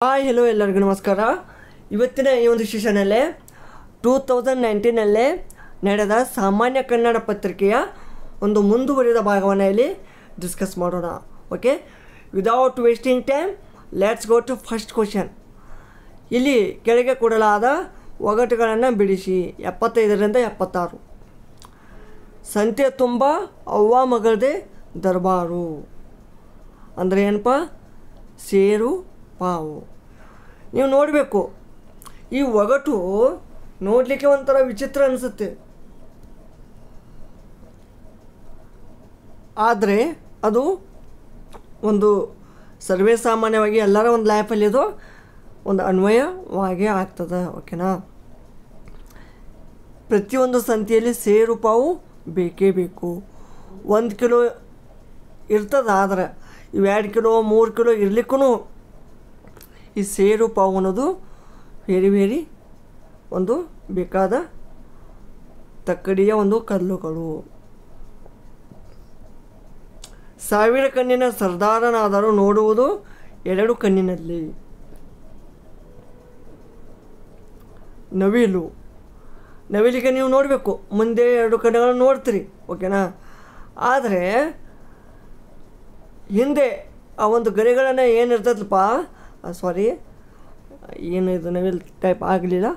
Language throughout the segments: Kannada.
ಹಾಯ್ ಹೆಲೋ ಎಲ್ಲರಿಗೂ ನಮಸ್ಕಾರ. ಇವತ್ತಿನ ಈ ಒಂದು ಸೆಷನಲ್ಲಿ 2019 ನಡೆದ ಸಾಮಾನ್ಯ ಕನ್ನಡ ಪತ್ರಿಕೆಯ ಒಂದು ಮುಂದುವರಿದ ಭಾಗವನ್ನು ಇಲ್ಲಿ ಡಿಸ್ಕಸ್ ಮಾಡೋಣ. Okay, without wasting time let's go to first question. ಇಲ್ಲಿ ಕೆಳಗೆ ಕೊಡಲಾದ ಒಗಟುಗಳನ್ನು ಬಿಡಿಸಿ. 75ರಿಂದ 76. ಸಂತೆ ತುಂಬ ಅವ್ವ ಮಗಳದೇ ದರ್ಬಾರು ಅಂದರೆ ಏನಪ್ಪ? ಸೇರು ಪಾವು. ನೀವು ನೋಡಬೇಕು, ಈ ಒಗಟು ನೋಡಲಿಕ್ಕೆ ಒಂಥರ ವಿಚಿತ್ರ ಅನಿಸುತ್ತೆ, ಆದರೆ ಅದು ಒಂದು ಸರ್ವೇ ಸಾಮಾನ್ಯವಾಗಿ ಎಲ್ಲರ ಒಂದು ಲೈಫಲ್ಲಿ ಇದು ಒಂದು ಅನ್ವಯವಾಗೇ ಆಗ್ತದೆ. ಓಕೆನಾ? ಪ್ರತಿಯೊಂದು ಸಂತೆಯಲ್ಲಿ ಸೇರು ಪಾವು ಬೇಕೇ ಬೇಕು. 1 ಕಿಲೋ ಇರ್ತದೆ, ಆದರೆ ಇವು 2 ಕಿಲೋ 3 ಕಿಲೋ ಇರಲಿಕ್ಕೂ ಈ ಸೇರು ಪಾವು ಅನ್ನೋದು ವೆರಿ ಒಂದು ಬೇಕಾದ ತಕ್ಕಡಿಯ ಒಂದು ಕಲ್ಲುಗಳು. 1000 ಕಣ್ಣಿನ ಸರ್ದಾರನಾದರೂ ನೋಡುವುದು 2 ಕಣ್ಣಿನಲ್ಲಿ. ನವಿಲಿಗೆ ನೀವು ನೋಡಬೇಕು, ಮುಂದೆ 2 ಕಣ್ಣುಗಳನ್ನು ನೋಡ್ತೀರಿ. ಓಕೆನಾ? ಆದರೆ ಹಿಂದೆ ಆ ಒಂದು ಗರಿಗಳನ್ನು ಏನಿರ್ತದಪ್ಪ, ಸಾರಿ ಏನು ಇದು ನವಿಲ್ ಟೈಪ್ ಆಗಲಿಲ್ಲ,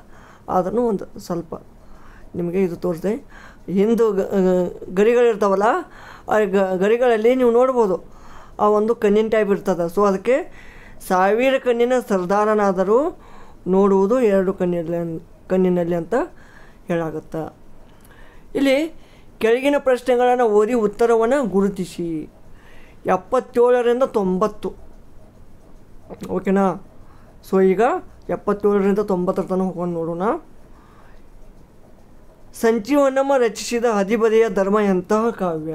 ಆದ್ರೂ ಒಂದು ಸ್ವಲ್ಪ ನಿಮಗೆ ಇದು ತೋರಿಸಿದೆ. ಹಿಂದೆ ಗರಿಗಳಿರ್ತಾವಲ್ಲ, ಆ ಗರಿಗಳಲ್ಲಿ ನೀವು ನೋಡ್ಬೋದು ಆ ಒಂದು ಕಣ್ಣಿನ ಟೈಪ್ ಇರ್ತದೆ. ಸೊ ಅದಕ್ಕೆ 1000 ಕಣ್ಣಿನ ಸರ್ದಾರನಾದರೂ ನೋಡುವುದು 2 ಕಣ್ಣಿನಲ್ಲಿ ಅಂತ ಹೇಳಾಗುತ್ತೆ. ಇಲ್ಲಿ ಕೆಳಗಿನ ಪ್ರಶ್ನೆಗಳನ್ನು ಓದಿ ಉತ್ತರವನ್ನು ಗುರುತಿಸಿ. 77ರಿಂದ 90. ಓಕೆನಾ? ಸೊ ಈಗ 77ರಿಂದ 90 ತನಕ ಹೋಗೋಣ ನೋಡೋಣ. ಸಂಜೀವನಮ್ಮ ರಚಿಸಿದ ಹದಿಬದೆಯ ಧರ್ಮ ಎಂತಹ ಕಾವ್ಯ?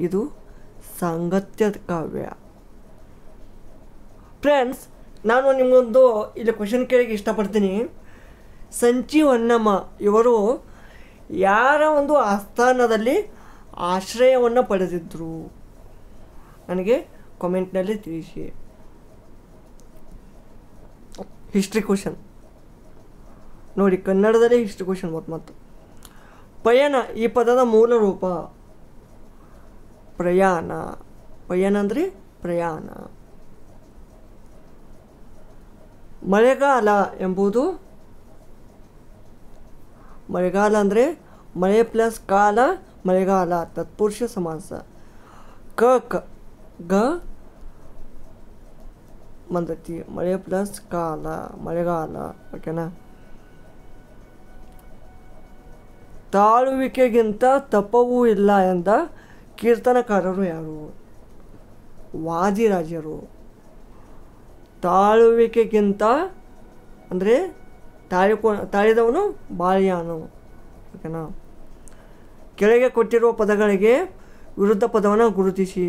ಇದು ಸಾಂಗತ್ಯ ಕಾವ್ಯ. ಫ್ರೆಂಡ್ಸ್, ನಾನು ನಿಮಗೊಂದು ಇಲ್ಲಿ ಕ್ವಶನ್ ಕೇಳಕ್ಕೆ ಇಷ್ಟಪಡ್ತೀನಿ. ಸಂಜೀವನಮ್ಮ ಇವರು ಯಾರ ಒಂದು ಆಸ್ಥಾನದಲ್ಲಿ ಆಶ್ರಯವನ್ನು ಪಡೆದಿದ್ದರು? ನನಗೆ ಕಾಮೆಂಟ್ನಲ್ಲಿ ತಿಳಿಸಿ. ಹಿಸ್ಟ್ರಿ ಕ್ವಶನ್ ನೋಡಿ, ಕನ್ನಡದಲ್ಲಿ ಹಿಸ್ಟ್ರಿ ಕ್ವಶನ್ ಮತ್ತು ಪಯಣ ಈ ಪದದ ಮೂಲ ರೂಪ ಪ್ರಯಾಣ. ಪಯಣ ಅಂದರೆ ಪ್ರಯಾಣ. ಮಳೆಗಾಲ ಎಂಬುದು, ಮಳೆಗಾಲ ಅಂದರೆ ಮಳೆ ಪ್ಲಸ್ ಕಾಲ, ಮಳೆಗಾಲ ತತ್ಪುರುಷ ಸಮಾಸ. ಗ ಬಂದತಿ, ಮಳೆ ಪ್ಲಸ್ ಕಾಲ, ಮಳೆಗಾಲ. ಓಕೆನಾ? ತಾಳುವಿಕೆಗಿಂತ ತಪವೂ ಇಲ್ಲ ಎಂದ ಕೀರ್ತನಕಾರರು ಯಾರು? ವಾದಿರಾಜರು. ತಾಳುವಿಕೆಗಿಂತ ಅಂದರೆ ತಾಳಿದವನು ಬಾಳಿಯಾನು. ಓಕೆನಾ? ಕೆಳಗೆ ಕೊಟ್ಟಿರುವ ಪದಗಳಿಗೆ ವಿರುದ್ಧ ಪದವನ್ನು ಗುರುತಿಸಿ.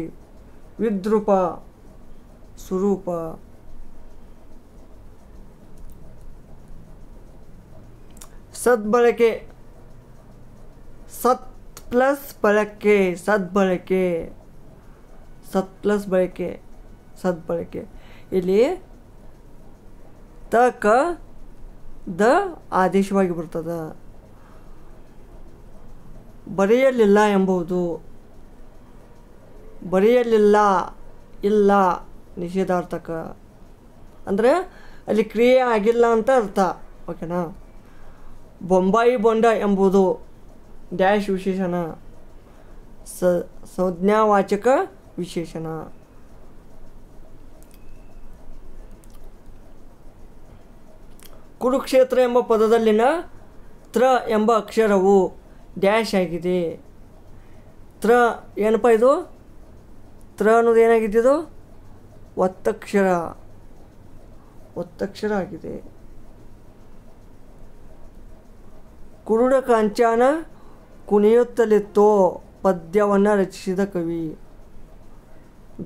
ವಿದ್ರೂಪ, ಸ್ವರೂಪ. ಸದ್ಬಳಕೆ, ಸತ್ ಪ್ಲಸ್ ಬಳಕೆ, ಸದ್ಬಳಕೆ. ಸತ್ ಪ್ಲಸ್ ಬಳಕೆ, ಸದ್ಬಳಕೆ. ಇಲ್ಲಿ ತಕ ದ ಆದೇಶವಾಗಿ ಬರ್ತದೆ. ಬರೆಯಲಿಲ್ಲ ಎಂಬುದು, ಬರೆಯಲಿಲ್ಲ ಇಲ್ಲ ನಿಷೇಧಾರ್ಥಕ, ಅಂದರೆ ಅಲ್ಲಿ ಕ್ರಿಯೆ ಆಗಿಲ್ಲ ಅಂತ ಅರ್ಥ. ಓಕೆನಾ? ಬೊಂಬಾಯಿ ಬೊಂಡ ಎಂಬುದು ಡ್ಯಾಶ್ ವಿಶೇಷಣ, ಸಂಜ್ಞಾವಾಚಕ ವಿಶೇಷಣ. ಕುರುಕ್ಷೇತ್ರ ಎಂಬ ಪದದಲ್ಲಿನ ತ್ರ ಎಂಬ ಅಕ್ಷರವು ಡ್ಯಾಶ್ ಆಗಿದೆ. ತ್ರ ಏನಪ್ಪ ಇದು? ತ್ರ ಅನ್ನೋದು ಏನಾಗಿದ್ದು? ಒತ್ತಕ್ಷರ ಆಗಿದೆ. ಕುರುಡ ಕಾಂಚಾನ ಕುಣಿಯುತ್ತಲಿತ್ತೋ ಪದ್ಯವನ್ನು ರಚಿಸಿದ ಕವಿ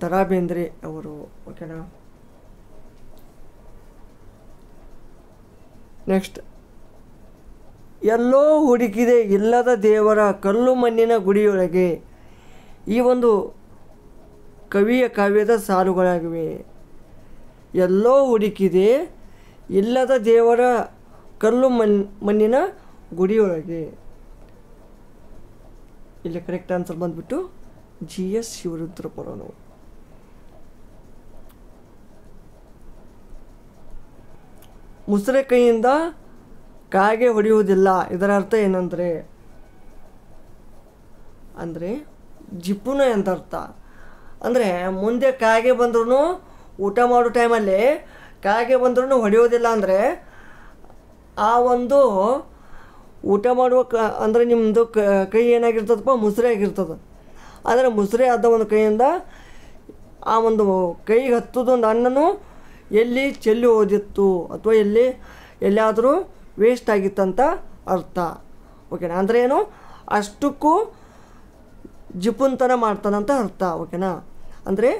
ದ ರಾ ಬೇಂದ್ರೆ ಅವರು. ಓಕೆನಾ? ನೆಕ್ಸ್ಟ್, ಎಲ್ಲೋ ಹುಡುಕಿದೆ ಇಲ್ಲದ ದೇವರ ಕಲ್ಲು ಮಣ್ಣಿನ ಗುಡಿಯೊಳಗೆ. ಈ ಒಂದು ಕವಿಯ ಕಾವ್ಯದ ಸಾಲುಗಳಾಗಿವೆ. ಎಲ್ಲೋ ಹುಡುಕಿದೆ ಇಲ್ಲದ ದೇವರ ಕಲ್ಲು ಮಣ್ಣಿನ ಗುಡಿಯೊಳಗೆ. ಇಲ್ಲಿ ಕರೆಕ್ಟ್ ಆನ್ಸರ್ ಬಂದ್ಬಿಟ್ಟು GS ಶಿವರುದ್ರಪುರನವರು. ಮುಸುರೆ ಕೈಯಿಂದ ಕಾಗೆ ಹೊಡೆಯುವುದಿಲ್ಲ, ಇದರ ಅರ್ಥ ಏನಂದರೆ ಜಿಪುಣ ಅಂತ ಅರ್ಥ. ಅಂದರೆ ಮುಂದೆ ಕಾಗೆ ಬಂದ್ರೂ ಊಟ ಮಾಡೋ ಟೈಮಲ್ಲಿ ಕಾಗೆ ಬಂದ್ರೂ ಹೊಡೆಯೋದಿಲ್ಲ. ಅಂದರೆ ಆ ಒಂದು ಊಟ ಮಾಡುವ ಅಂದರೆ ನಿಮ್ಮದು ಕೈ ಏನಾಗಿರ್ತದಪ್ಪ, ಮುಸುರೆ ಆಗಿರ್ತದೆ. ಆದರೆ ಮುಸುರೆ ಆದ ಒಂದು ಕೈಯಿಂದ ಆ ಒಂದು ಕೈಗೆ ಹತ್ತದೊಂದು ಅನ್ನನೂ ಎಲ್ಲಿ ಚೆಲ್ಲಿ ಹೋದಿತ್ತು ಅಥವಾ ಎಲ್ಲಿಯಾದರೂ ವೇಸ್ಟ್ ಆಗಿತ್ತಂತ ಅರ್ಥ. ಓಕೆನಾ? ಅಂದರೆ ಏನು, ಅಷ್ಟಕ್ಕೂ ಜಿಪುನ್ತನ ಮಾಡ್ತಾನಂತ ಅರ್ಥ. ಓಕೆನಾ? ಅಂದರೆ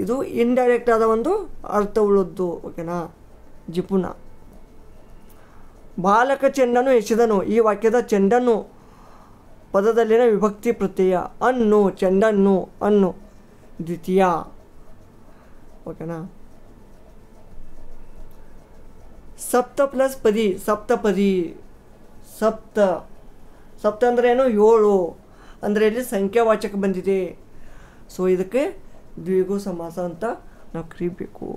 ಇದು ಇಂಡೈರೆಕ್ಟ್ ಆದ ಒಂದು ಅರ್ಥ ಉಳ್ಳದ್ದು. ಓಕೆನಾ? ಜಿಪುಣ. ಬಾಲಕ ಚೆಂಡನ್ನು ಎಸೆದನು. ಈ ವಾಕ್ಯದ ಚೆಂಡನ್ನು ಪದದಲ್ಲಿನ ವಿಭಕ್ತಿ ಪ್ರತ್ಯಯ ಅನ್ನು, ಚೆಂಡನ್ನು, ಅನ್ನು ದ್ವಿತೀಯ. ಓಕೆನಾ? ಸಪ್ತ ಪ್ಲಸ್ ಪದಿ, ಸಪ್ತಪದಿ. ಸಪ್ತ ಅಂದರೆ ಏನು, 7. ಅಂದರೆ ಇಲ್ಲಿ ಸಂಖ್ಯಾವಾಚಕ ಬಂದಿದೆ. ಸೊ ಇದಕ್ಕೆ ದ್ವಿಗು ಸಮಾಸ ಅಂತ ನಾವು ಕರೀಬೇಕು.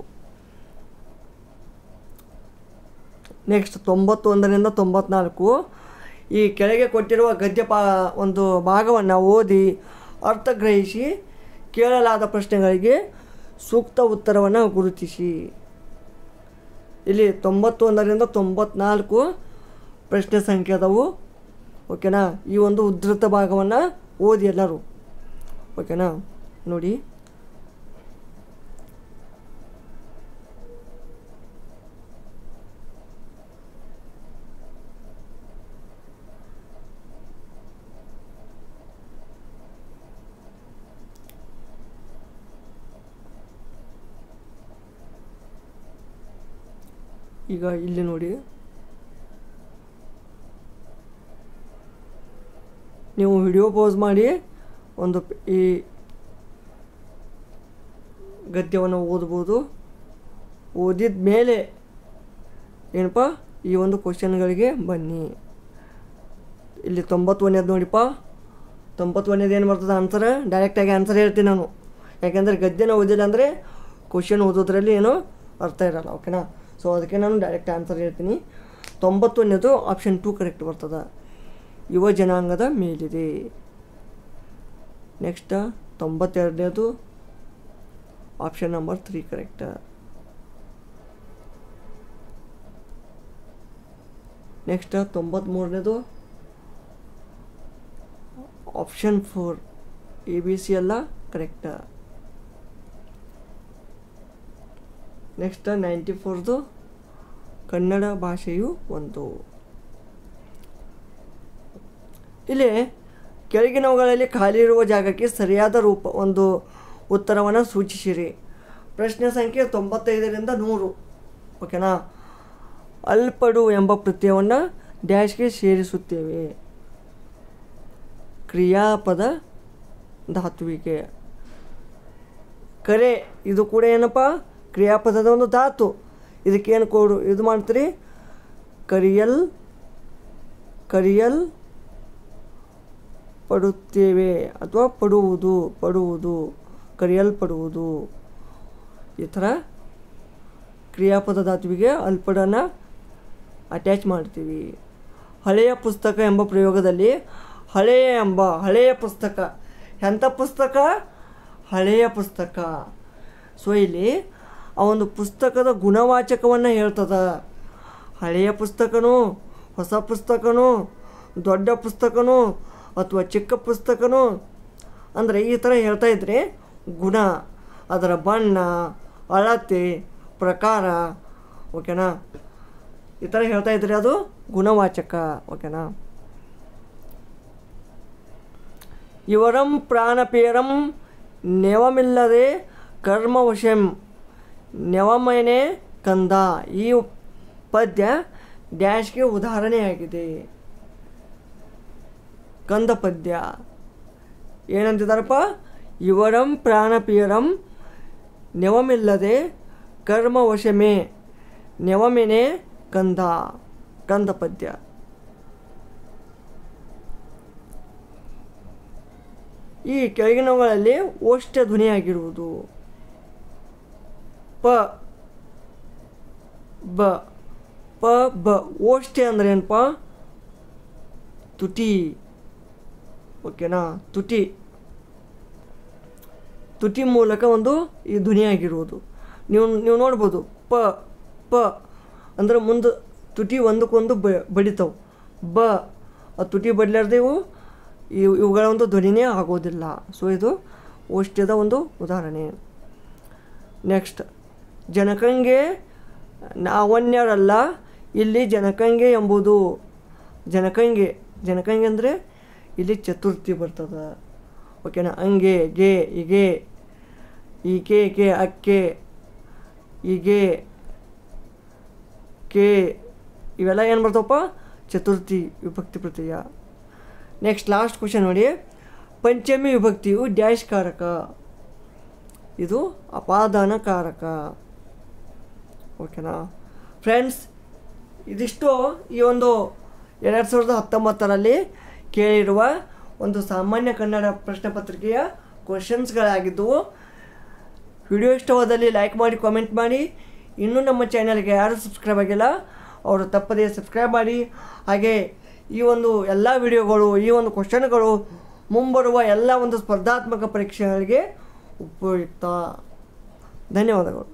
ನೆಕ್ಸ್ಟ್ 91ರಿಂದ 94. ಈ ಕೆಳಗೆ ಕೊಟ್ಟಿರುವ ಗದ್ಯ ಒಂದು ಭಾಗವನ್ನು ಓದಿ ಅರ್ಥ ಗ್ರಹಿಸಿ ಕೇಳಲಾದ ಪ್ರಶ್ನೆಗಳಿಗೆ ಸೂಕ್ತ ಉತ್ತರವನ್ನು ಗುರುತಿಸಿ. ಇಲ್ಲಿ 91ರಿಂದ 94 ಪ್ರಶ್ನೆ ಸಂಖ್ಯೆ ಅದಾವು. ಓಕೆನಾ? ಈ ಒಂದು ಉದ್ಧೃತ ಭಾಗವನ್ನು ಓದಿ ಎಲ್ಲರೂ. ಓಕೆನಾ? ನೋಡಿ, ಈಗ ಇಲ್ಲಿ ನೋಡಿ, ನೀವು ವಿಡಿಯೋ ಪಾಸ್ ಮಾಡಿ ಒಂದು ಈ ಗದ್ಯವನ್ನು ಓದ್ಬೋದು. ಓದಿದ ಮೇಲೆ ಏನಪ್ಪ ಈ ಒಂದು ಕ್ವಶನ್ಗಳಿಗೆ ಬನ್ನಿ. ಇಲ್ಲಿ 91ನೇದು ನೋಡಿಪ್ಪ. 91ನೇದು ಏನು ಬರ್ತದೆ ಆನ್ಸರ್? ಡೈರೆಕ್ಟಾಗಿ ಆನ್ಸರ್ ಹೇಳ್ತೀನಿ ನಾನು. ಯಾಕೆಂದರೆ ಗದ್ಯನ ಓದಿಲ್ಲ ಅಂದರೆ ಕ್ವಶನ್ ಓದೋದ್ರಲ್ಲಿ ಏನೋ ಅರ್ಥ ಇರಲ್ಲ. ಓಕೆನಾ? ಸೊ ಅದಕ್ಕೆ ನಾನು ಡೈರೆಕ್ಟ್ ಆನ್ಸರ್ ಹೇಳ್ತೀನಿ. 91ನೇದು ಆಪ್ಷನ್ 2 ಕರೆಕ್ಟ್ ಬರ್ತದೆ. ಯುವ ಜನಾಂಗದ ಮೇಲಿದೆ. ನೆಕ್ಸ್ಟ್ 92ನೇದು ಆಪ್ಷನ್ ನಂಬರ್ 3 ಕರೆಕ್ಟ್. ನೆಕ್ಸ್ಟ್ 93ನೇದು ಆಪ್ಷನ್ 4 ABC ಎಲ್ಲ ಕರೆಕ್ಟ್. ನೆಕ್ಸ್ಟ್ 94ದು ಕನ್ನಡ ಭಾಷೆಯು ಒಂದು. ಇಲ್ಲಿ ಕೆಳಗಿನವುಗಳಲ್ಲಿ ಖಾಲಿ ಇರುವ ಜಾಗಕ್ಕೆ ಸರಿಯಾದ ಒಂದು ಉತ್ತರವನ್ನು ಸೂಚಿಸಿರಿ. ಪ್ರಶ್ನೆ ಸಂಖ್ಯೆ 95ರಿಂದ 100. ಓಕೆನಾ? ಅಲ್ಪಡು ಎಂಬ ಪ್ರತ್ಯಯವನ್ನು ಡ್ಯಾಶ್ಗೆ ಸೇರಿಸುತ್ತೇವೆ. ಕ್ರಿಯಾಪದ ಧಾತುವಿಗೆ. ಕರೆ ಇದು ಕೂಡ ಏನಪ್ಪ, ಕ್ರಿಯಾಪದದ ಒಂದು ಧಾತು. ಇದಕ್ಕೇನು ಇದು ಮಾಡ್ತೀರಿ, ಕರಿಯಲ್ ಪಡುತ್ತೇವೆ ಅಥವಾ ಪಡುವುದು, ಕರೆಯಲ್ಪಡುವುದು. ಈ ಥರ ಕ್ರಿಯಾಪದ ಧಾತುವಿಗೆ ಅಲ್ಪಡನ್ನು ಅಟ್ಯಾಚ್ ಮಾಡ್ತೀವಿ. ಹಳೆಯ ಪುಸ್ತಕ ಎಂಬ ಪ್ರಯೋಗದಲ್ಲಿ ಹಳೆಯ ಪುಸ್ತಕ, ಎಂಥ ಪುಸ್ತಕ? ಹಳೆಯ ಪುಸ್ತಕ. ಸೊ ಇಲ್ಲಿ ಆ ಒಂದು ಪುಸ್ತಕದ ಗುಣವಾಚಕವನ್ನು ಹೇಳ್ತದ. ಹಳೆಯ ಪುಸ್ತಕನೂ, ಹೊಸ ಪುಸ್ತಕನೂ, ದೊಡ್ಡ ಪುಸ್ತಕನೂ ಅಥವಾ ಚಿಕ್ಕ ಪುಸ್ತಕನೂ ಅಂದರೆ ಈ ಥರ ಹೇಳ್ತಾ ಇದ್ರೆ ಗುಣ, ಅದರ ಬಣ್ಣ, ಅಳತೆ, ಪ್ರಕಾರ. ಓಕೆನಾ? ಈ ಥರ ಹೇಳ್ತಾ ಇದ್ರೆ ಅದು ಗುಣವಾಚಕ. ಓಕೆನಾ? ಇವರಂ ಪ್ರಾಣಪೇರಂ ನೆವಮಿಲ್ಲದೆ ಕರ್ಮವಶಂ ನೆವಮನೆ ಕಂದ. ಈ ಪದ್ಯ ಡ್ಯಾಶ್ಗೆ ಉದಾಹರಣೆಯಾಗಿದೆ. ಕಂದ ಪದ್ಯ ಏನಂತಿದ್ದಾರಪ್ಪ? ಇವರಂ ಪ್ರಾಣಪೀರಂ ನೆವಮಿಲ್ಲದೆ ಕರ್ಮವಶಮೇ ನೆವಮೆನೆ ಕಂದ ಕಂದ ಪದ್ಯ. ಈ ಕೆಳಗಿನವುಗಳಲ್ಲಿ ಓಷ್ಠ್ಯ ಧ್ವನಿಯಾಗಿರುವುದು ಪ ಬ ಪ ಬ. ಓಷ್ಠ್ಯ ಅಂದರೆ ಏನಪ್ಪ? ತುಟಿ. ಓಕೆನಾ? ತುಟಿ ಮೂಲಕ ಒಂದು ಈ ಧ್ವನಿಯಾಗಿರುವುದು. ನೀವು ನೋಡ್ಬೋದು ಪ ಪ ಅಂದ್ರೆ ಮುಂದೆ ತುಟಿ ಒಂದಕ್ಕೊಂದು ಬಡಿತಾವೆ. ಬ ಆ ತುಟಿ ಬಡಲಾರ್ದೇವು ಇವುಗಳ ಒಂದು ಧ್ವನಿನೇ ಆಗೋದಿಲ್ಲ. ಸೊ ಇದು ಓಷ್ಠ್ಯದ ಒಂದು ಉದಾಹರಣೆ. ನೆಕ್ಸ್ಟ್, ಜನಕಂಗೆ ನಾವನ್ಯರಲ್ಲ ಇಲ್ಲಿ ಜನಕಂಗೆ ಎಂಬುದು. ಜನಕಂಗೆ ಅಂದರೆ ಇಲ್ಲಿ ಚತುರ್ಥಿ ಬರ್ತದೆ. ಓಕೆನಾ? ಅಂಗೆ ಗೆ ಇಗೆ ಈಕೆ ಕೆ ಅಕ್ಕೆ ಹೀಗೆ ಕೆ ಇವೆಲ್ಲ ಏನು ಬರ್ತಾವಪ್ಪ? ಚತುರ್ಥಿ ವಿಭಕ್ತಿ ಪ್ರತ್ಯಯ. ನೆಕ್ಸ್ಟ್ ಲಾಸ್ಟ್ ಕ್ವಶನ್ ನೋಡಿ. ಪಂಚಮಿ ವಿಭಕ್ತಿಯು ಡ್ಯಾಶ್ ಕಾರಕ. ಇದು ಅಪಾದಾನ ಕಾರಕ. ಓಕೆನಾ ಫ್ರೆಂಡ್ಸ್? ಇದಿಷ್ಟು ಈ ಒಂದು 2019ರಲ್ಲಿ ಕೇಳಿರುವ ಒಂದು ಸಾಮಾನ್ಯ ಕನ್ನಡ ಪ್ರಶ್ನೆ ಪತ್ರಿಕೆಯ ಕ್ವಶನ್ಸ್ಗಳಾಗಿದ್ದವು. ವಿಡಿಯೋ ಇಷ್ಟವಾದಲ್ಲಿ ಲೈಕ್ ಮಾಡಿ, ಕಾಮೆಂಟ್ ಮಾಡಿ. ಇನ್ನೂ ನಮ್ಮ ಚಾನಲ್ಗೆ ಯಾರು ಸಬ್ಸ್ಕ್ರೈಬ್ ಆಗಿಲ್ಲ ಅವರು ತಪ್ಪದೇ ಸಬ್ಸ್ಕ್ರೈಬ್ ಮಾಡಿ. ಹಾಗೆ ಈ ಒಂದು ಎಲ್ಲ ವಿಡಿಯೋಗಳು, ಈ ಒಂದು ಕ್ವಶನ್ಗಳು ಮುಂಬರುವ ಎಲ್ಲ ಒಂದು ಸ್ಪರ್ಧಾತ್ಮಕ ಪರೀಕ್ಷೆಗಳಿಗೆ ಉಪಯುಕ್ತ. ಧನ್ಯವಾದಗಳು.